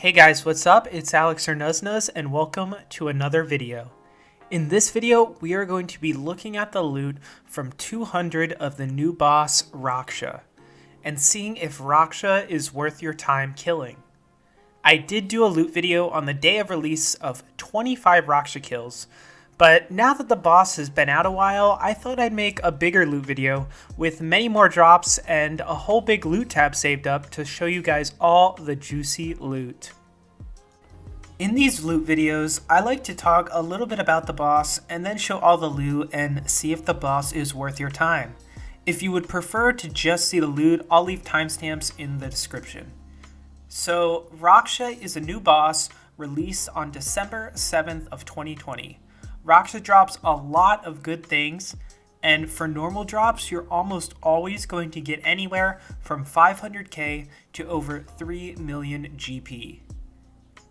Hey guys, what's up? It's Alex or Nuznuz, and welcome to another video. In this video, we are going to be looking at the loot from 200 of the new boss, Raksha, and seeing if Raksha is worth your time killing. I did do a loot video on the day of release of 25 Raksha Kills, but now that the boss has been out a while, I thought I'd make a bigger loot video with many more drops and a whole big loot tab saved up to show you guys all the juicy loot. In these loot videos, I like to talk a little bit about the boss and then show all the loot and see if the boss is worth your time. If you would prefer to just see the loot, I'll leave timestamps in the description. So, Raksha is a new boss released on December 7th of 2020. Raksha drops a lot of good things, and for normal drops, you're almost always going to get anywhere from 500k to over 3 million GP.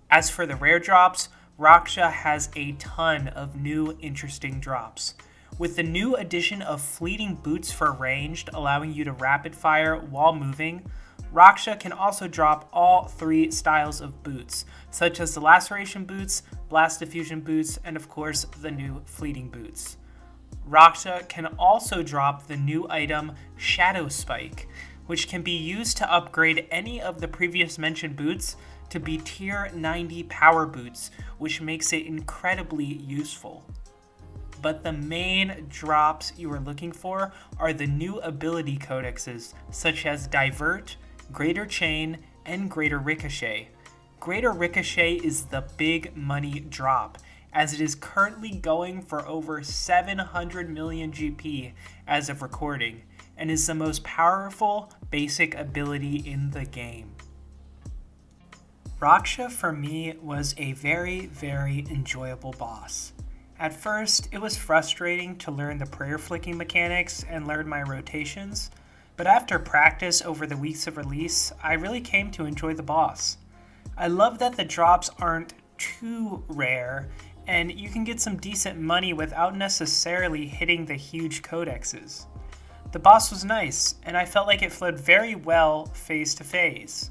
As for the rare drops, Raksha has a ton of new interesting drops. With the new addition of fleeting boots for ranged, allowing you to rapid fire while moving, Raksha can also drop all three styles of boots, such as the laceration boots, blast diffusion boots, and of course the new fleeting boots. Raksha can also drop the new item Shadow Spike, which can be used to upgrade any of the previous mentioned boots to be tier 90 power boots, which makes it incredibly useful. But the main drops you are looking for are the new ability codexes, such as Divert, Greater Chain, and Greater Ricochet. Greater Ricochet is the big money drop, as it is currently going for over 700 million GP as of recording, and is the most powerful basic ability in the game. Raksha for me was a very enjoyable boss. At first, it was frustrating to learn the prayer flicking mechanics and learn my rotations, but after practice over the weeks of release, I really came to enjoy the boss. I love that the drops aren't too rare, and you can get some decent money without necessarily hitting the huge codexes. The boss was nice, and I felt like it flowed very well face to face.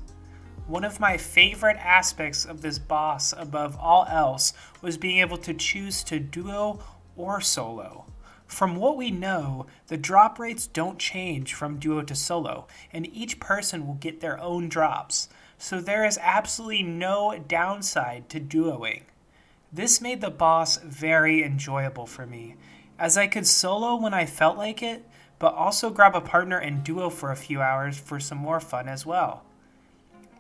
One of my favorite aspects of this boss above all else was being able to choose to duo or solo. From what we know, the drop rates don't change from duo to solo, and each person will get their own drops, so there is absolutely no downside to duoing. This made the boss very enjoyable for me, as I could solo when I felt like it, but also grab a partner and duo for a few hours for some more fun as well.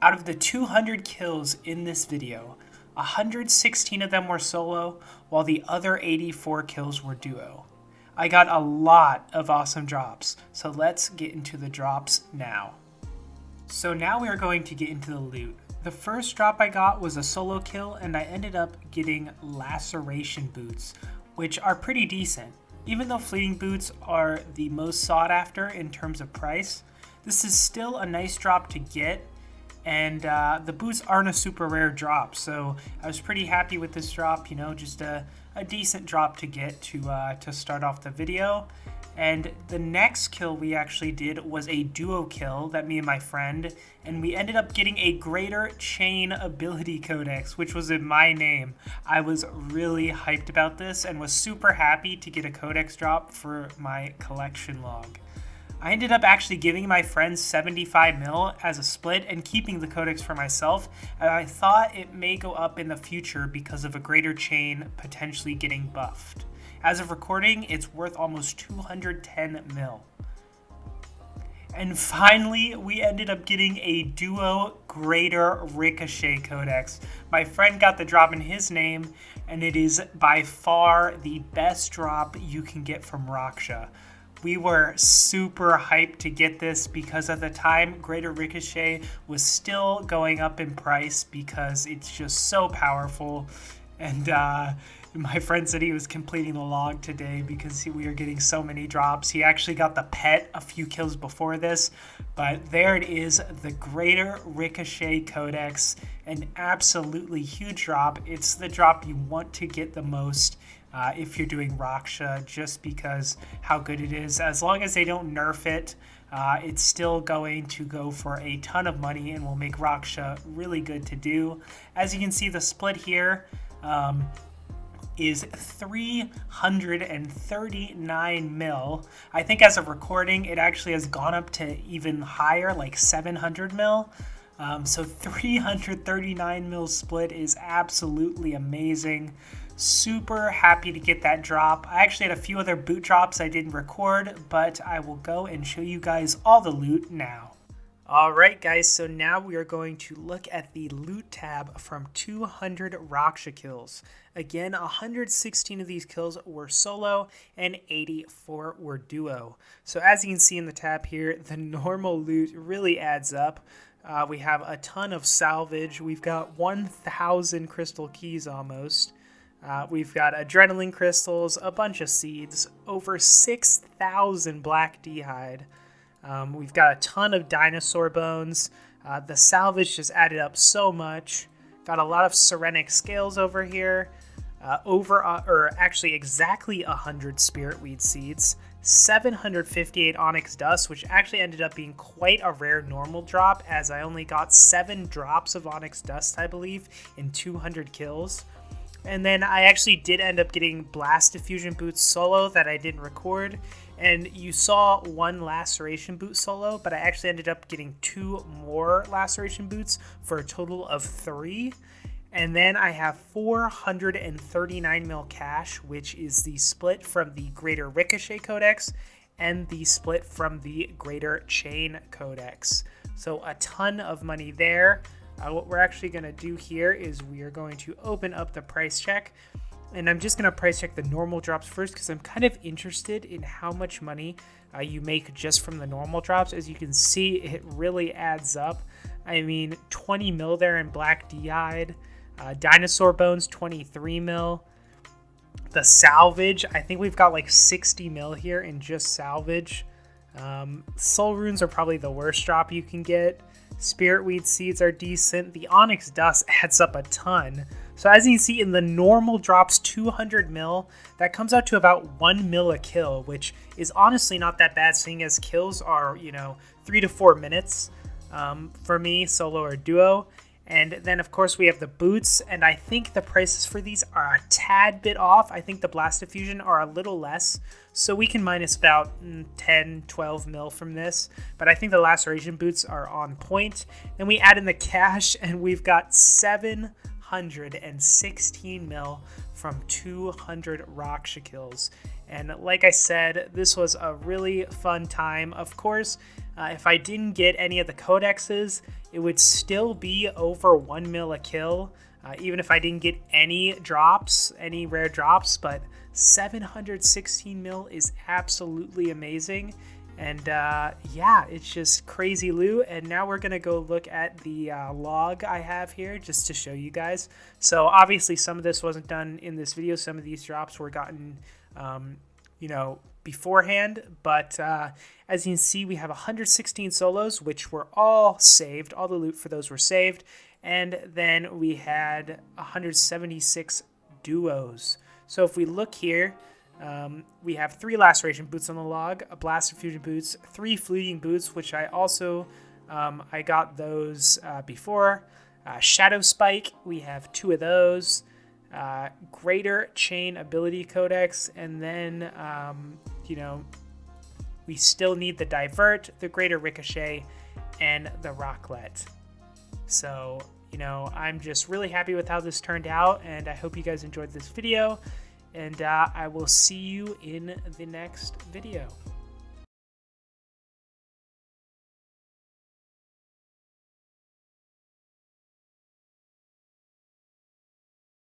Out of the 200 kills in this video, 116 of them were solo, while the other 84 kills were duo. I got a lot of awesome drops, so let's get into the drops now. So now we are going to get into the loot. The first drop I got was a solo kill, and I ended up getting laceration boots, which are pretty decent. Even though fleeting boots are the most sought after in terms of price, this is still a nice drop to get, and the boots aren't a super rare drop, so I was pretty happy with this drop, just a decent drop to get to start off the video. And the next kill we actually did was a duo kill that me and my friend, and we ended up getting a Greater Chain ability codex, which was in my name. I was really hyped about this and was super happy to get a codex drop for my collection log. I ended up actually giving my friend 75 mil as a split and keeping the codex for myself, and I thought it may go up in the future because of a Greater Chain potentially getting buffed. As of recording, it's worth almost 210 mil. And finally, we ended up getting a duo Greater Ricochet codex. My friend got the drop in his name, and it is by far the best drop you can get from Raksha. We were super hyped to get this because at the time, Greater Ricochet was still going up in price because it's just so powerful. And my friend said he was completing the log today because we were getting so many drops. He actually got the pet a few kills before this, but there it is, the Greater Ricochet Codex, an absolutely huge drop. It's the drop you want to get the most if you're doing Raksha, just because how good it is. As long as they don't nerf it, it's still going to go for a ton of money and will make Raksha really good to do. As you can see, the split here is 339 mil. I think as of recording, it actually has gone up to even higher, like 700 mil. So 339 mil split is absolutely amazing. Super happy to get that drop. I actually had a few other boot drops I didn't record, but I will go and show you guys all the loot now. Alright guys, so now we are going to look at the loot tab from 200 Raksha Kills. Again, 116 of these kills were solo and 84 were duo. So as you can see in the tab here, the normal loot really adds up. We have a ton of salvage. We've got 1,000 crystal keys almost. We've got adrenaline crystals, a bunch of seeds, over 6,000 black d'hide. We've got a ton of dinosaur bones. The salvage just added up so much. Got a lot of Serenic scales over here. Actually exactly 100 spirit weed seeds. 758 onyx dust, which actually ended up being quite a rare normal drop, as I only got 7 drops of onyx dust, I believe, in 200 kills. And then I actually did end up getting blast diffusion boots solo that I didn't record. And you saw 1 laceration boot solo, but I actually ended up getting 2 more laceration boots for a total of 3. And then I have 439 mil cash, which is the split from the Greater Ricochet Codex and the split from the Greater Chain Codex. So a ton of money there. What we're actually going to do here is we are going to open up the price check. And I'm just going to price check the normal drops first because I'm kind of interested in how much money you make just from the normal drops. As you can see, it really adds up. I mean, 20 mil there in black d'hide. Dinosaur bones, 23 mil. The salvage, I think we've got like 60 mil here in just salvage. Soul runes are probably the worst drop you can get. Spirit weed seeds are decent. The onyx dust adds up a ton. So as you can see in the normal drops, 200 mil, that comes out to about 1 mil a kill, which is honestly not that bad, seeing as kills are, 3 to 4 minutes for me, solo or duo. And then, of course, we have the boots, and I think the prices for these are a tad bit off. I think the Blast Diffusion are a little less, so we can minus about 10, 12 mil from this. But I think the Laceration boots are on point. Then we add in the cash, and we've got 716 mil from 200 Raksha Kills. And like I said, this was a really fun time. Of course, if I didn't get any of the codexes, it would still be over 1 mil a kill, even if I didn't get any drops, any rare drops. But 716 mil is absolutely amazing. And yeah, it's just crazy loot. And now we're going to go look at the log I have here just to show you guys. So obviously some of this wasn't done in this video. Some of these drops were gotten, beforehand. But as you can see, we have 116 solos, which were all saved. All the loot for those were saved. And then we had 176 duos. So if we look here, we have 3 laceration boots on the log, a blast fusion boots, 3 fleeting boots, which I also I got those before. Shadow spike, we have 2 of those. Greater chain ability codex, and then we still need the divert, the greater ricochet, and the rocklet. So I'm just really happy with how this turned out, and I hope you guys enjoyed this video. And I will see you in the next video.